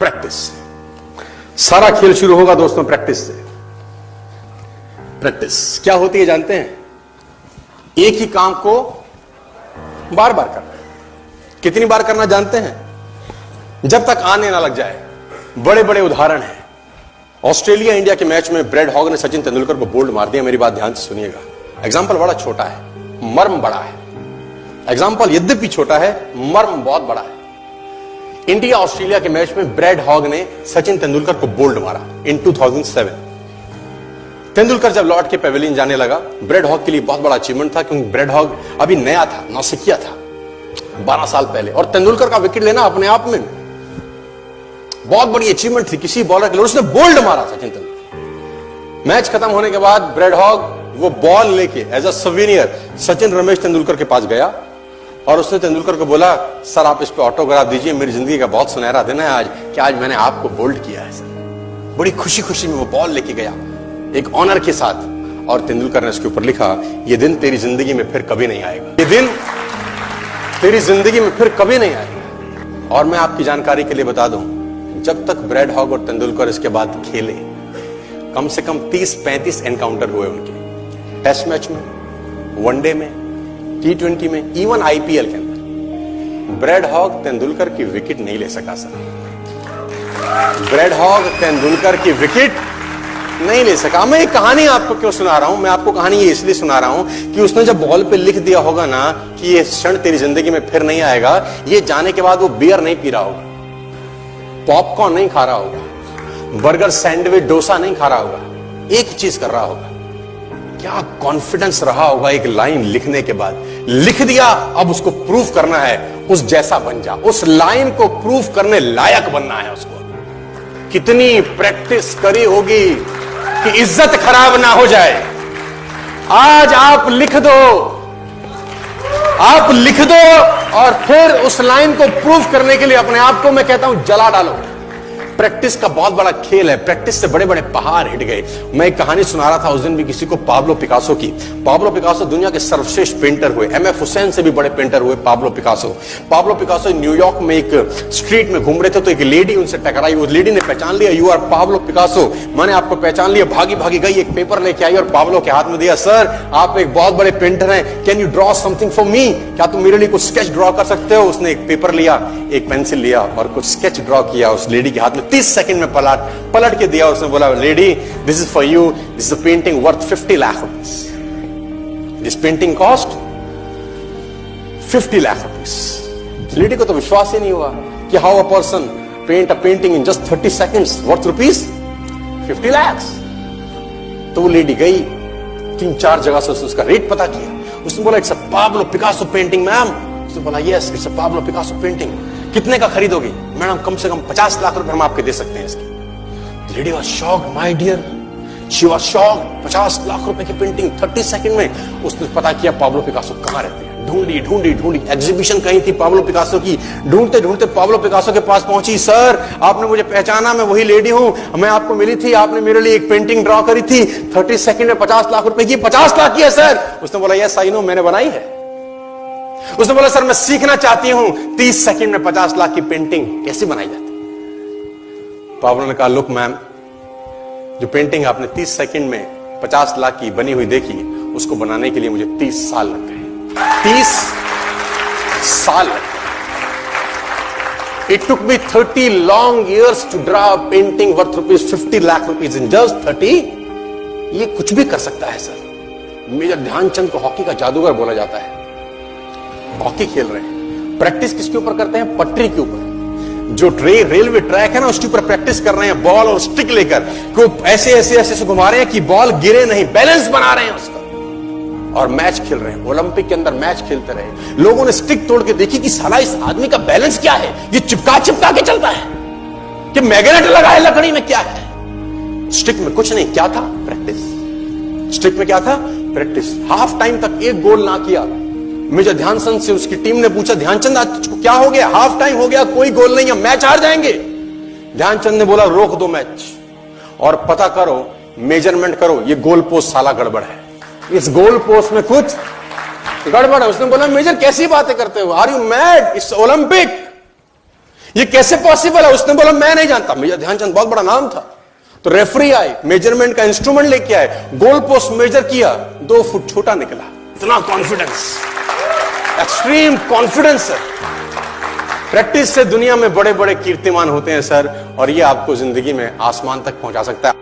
Practice. सारा खेल शुरू होगा दोस्तों प्रैक्टिस से। प्रैक्टिस क्या होती है जानते हैं? एक ही काम को बार बार करना। कितनी बार करना जानते हैं? जब तक आने ना लग जाए। बड़े बड़े उदाहरण हैं। ऑस्ट्रेलिया इंडिया के मैच में ब्रेड हॉग ने सचिन तेंदुलकर को बोल्ड मार दिया। मेरी बात ध्यान से सुनिएगा। एग्जाम्पल बड़ा छोटा है, मर्म बड़ा है। एग्जाम्पल यद्यपि छोटा है, मर्म बहुत बड़ा है। इंडिया ऑस्ट्रेलिया के मैच में ब्रेड हॉग ने सचिन तेंदुलकर को बोल्ड मारा इन 2007। तेंदुलकर जब लौट के पेविलियन जाने लगा, ब्रेड हॉग के लिए बहुत बड़ा अचीवमेंट था, क्योंकि ब्रेड हॉग अभी नया था, नौसिखिया था 12 साल पहले, और तेंदुलकर का विकेट लेना अपने आप में बहुत बड़ी अचीवमेंट थी किसी बॉलर के लिए। उसने बोल्ड मारा सचिन तेंदुलकर। मैच खत्म होने के बाद ब्रेड हॉग वो बॉल लेके as a souvenir Sachin Ramesh Tendulkar के पास गया और उसने तेंदुलकर को बोला, सर आप इस पे ऑटोग्राफ दीजिए, मेरी जिंदगी का बहुत सुनहरा दिन है आज, कि आज मैंने आपको बोल्ड किया है सर। बड़ी खुशी खुशी में वो बॉल लेके गया एक ऑनर के साथ, और तेंदुलकर ने उसके ऊपर लिखा, ये दिन तेरी जिंदगी में फिर कभी नहीं आएगा, ये दिन तेरी जिंदगी में फिर कभी नहीं आएगा। और मैं आपकी जानकारी के लिए बता दूं, जब तक ब्रेड हॉग और तेंदुलकर इसके बाद खेले, कम से कम 30-35 एनकाउंटर हुए उनके, टेस्ट मैच में, वनडे में, T20 में, इवन IPL के अंदर। ब्रेड हॉग तेंदुलकर की विकेट नहीं ले सका सर। ब्रेड हॉग तेंदुलकर की विकेट नहीं ले सका। मैं एक कहानी आपको क्यों सुना रहा हूं? मैं आपको कहानी ये इसलिए सुना रहा हूं कि उसने जब बॉल पे लिख दिया होगा ना कि ये क्षण तेरी जिंदगी में फिर नहीं आएगा, ये जाने के बाद वो बियर नहीं पी रहा होगा, पॉपकॉर्न नहीं खा रहा होगा, बर्गर, सैंडविच, डोसा नहीं खा रहा होगा, एक चीज कर रहा होगा। क्या कॉन्फिडेंस रहा होगा एक लाइन लिखने के बाद। लिख दिया, अब उसको प्रूफ करना है, उस जैसा बन जा। उस लाइन को प्रूफ करने लायक बनना है उसको। कितनी प्रैक्टिस करी होगी कि इज्जत खराब ना हो जाए। आज आप लिख दो, आप लिख दो, और फिर उस लाइन को प्रूफ करने के लिए अपने आप को मैं कहता हूं जला डालो। प्रैक्टिस का बहुत बड़ा खेल है। प्रैक्टिस से बड़े बड़े पहाड़ हिट गए। मैं एक कहानी सुना रहा था उस दिन भी किसी को, पाब्लो पिकासो की। पाब्लो पिकासो दुनिया के सर्वश्रेष्ठ पेंटर हुए। MF हुसैन से भी बड़े पेंटर हुए Pablo Picasso. Pablo Picasso New York में एक स्ट्रीट में घूम रहे थे, तो एक लेडी उनसे टकराई। उस लेडी ने पहचान लिया, यू आर पाब्लो पिकासो, मैंने आपको पहचान लिया। भागी भागी गई, एक पेपर लेके आई और पाब्लो के हाथ में दिया। सर आप एक बहुत बड़े पेंटर हैं, can you draw something for me? क्या तुम मेरे लिए कुछ स्केच ड्रॉ कर सकते हो? उसने एक पेपर लिया, एक पेंसिल लिया और कुछ स्केच ड्रॉ किया उस लेडी के हाथ में। 30 सेकंड में पलट के दिया। उसने बोला, lady this is for you, this is a painting worth 50 lakh rupees. This painting cost 50 lakh rupees. Lady को तो विश्वास ही नहीं हुआ कि how a person paint a painting in just 30 seconds worth rupees 50 lakh. तो वो लेडी गई, 3-4 जगह से उसका रेट पता किया। उसने बोला, it's a Pablo Picasso painting ma'am. उसने बोला, yes it's a Pablo Picasso painting. कितने का खरीदोगी? मैडम कम से कम 50 लाख रुपए हम आपके दे सकते हैं इसकी। Lady was shocked, my dear, she was shocked. 50 lakh रुपए की पेंटिंग 30 सेकंड में। उसने पता किया पाब्लो पिकासो कहां रहते हैं। ढूंढी ढूंढी ढूंढी, एग्जीबिशन कहीं थी पाब्लो पिकासो की। ढूंढते ढूंढते पाब्लो पिकासो के पास पहुंची। सर आपने मुझे पहचाना, मैं वही लेडी हूं, मैं आपको मिली थी, आपने मेरे लिए एक पेंटिंग ड्रॉ करी थी 30 सेकंड में 50 लाख रुपए की। 50 लाख की है सर? उसने बोला, यस आई नो, मैंने बनाई है। उसने बोला, सर मैं सीखना चाहती हूं 30 सेकंड में 50 लाख की पेंटिंग कैसे बनाई जाती। पाब्लो ने कहा, लुक मैम, जो पेंटिंग आपने 30 सेकंड में 50 लाख की बनी हुई देखी, उसको बनाने के लिए मुझे 30 साल लग गए। 30 साल लग गए। It took me 30 long years to draw a painting worth rupees 50 lakh rupees in just 30। ये कुछ भी कर सकता है सर। मेजर ध्यानचंद को हॉकी का जादूगर बोला जाता है। हॉकी खेल रहे हैं, प्रैक्टिस किसके ऊपर करते हैं? पटरी के ऊपर। जो रेलवे ट्रैक है ना, उसके ऊपर प्रैक्टिस कर रहे हैं, बॉल और स्टिक लेकर को ऐसे ऐसे ऐसे घुमा रहे हैं कि बॉल गिरे नहीं, बैलेंस बना रहे हैं उसका, और मैच खेल रहे हैं। ओलंपिक के अंदर मैच खेलते रहे। लोगों ने स्टिक तोड़ के देखी कि साला इस आदमी का बैलेंस क्या है, ये चिपका चिपका के चलता है कि मैग्नेट लगा है लकड़ी में, क्या है? स्टिक में कुछ नहीं, क्या था? प्रैक्टिस। स्टिक में क्या था? प्रैक्टिस। हाफ टाइम तक एक गोल ना किया। मेजर ध्यानचंद से उसकी टीम ने पूछा, ध्यानचंद आज तुझको क्या हो गया? हाफ टाइम हो गया, कोई गोल नहीं है, मैच हार जाएंगे। ध्यानचंद ने बोला, रोक दो मैच और पता करो, मेजरमेंट करो, ये गोल पोस्ट साला गड़बड़ है, इस गोल पोस्ट में कुछ गड़बड़ है। उसने बोला, मेजर कैसी बातें करते हो, are you mad? It's Olympic, ये कैसे पॉसिबल है? उसने बोला मैं नहीं जानता। मेजर ध्यानचंद बहुत बड़ा नाम था। तो रेफरी आए, मेजरमेंट का इंस्ट्रूमेंट लेके आए, गोल पोस्ट मेजर किया, 2 फुट छोटा निकला। इतना कॉन्फिडेंस, एक्सट्रीम कॉन्फिडेंस है। प्रैक्टिस से दुनिया में बड़े बड़े कीर्तिमान होते हैं सर, और ये आपको जिंदगी में आसमान तक पहुंचा सकता है।